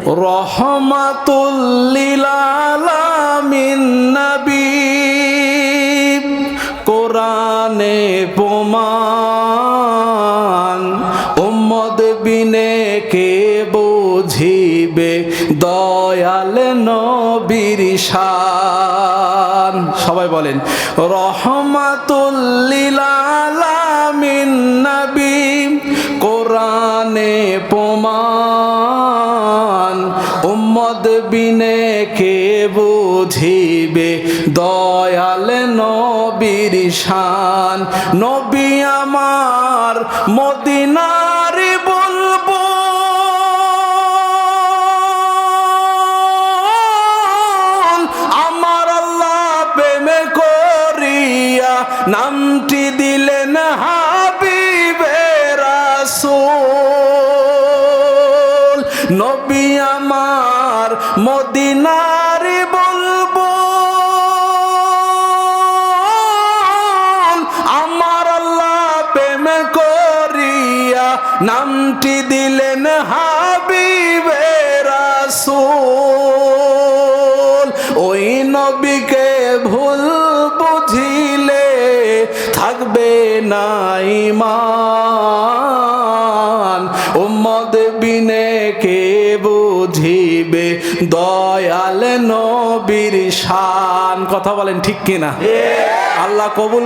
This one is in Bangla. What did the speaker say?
রহমাতুল লিল আলামিন নবী কোরআনে প্রমাণ উম্মত বিনে কে বুঝিবে দয়াল নবীর শান। সবাই বলেন রহমাতুল লিল আলামিন নবী কোরআনে প্রমাণ উম্মত বিনে কে বুঝিবে দয়াল নবীর শান। নবী আমার মদিনার বুলবুল আমার আল্লাহ প্রেমে করিয়া নামটি দিলেন হাবিবে রাসূল। নবী আমার মদিনার বুলবুল আমার আল্লাহ প্রেম করিয়া নামটি দিলেন হাবিবে রাসূল। ওই নবীকে ভুল বুঝিলে থাকবে না ঈমান উম্মত বিনে কে বুঝিবে দয়াল নবীর শান। কথা বলেন ঠিক কিনা? আল্লাহ কবুল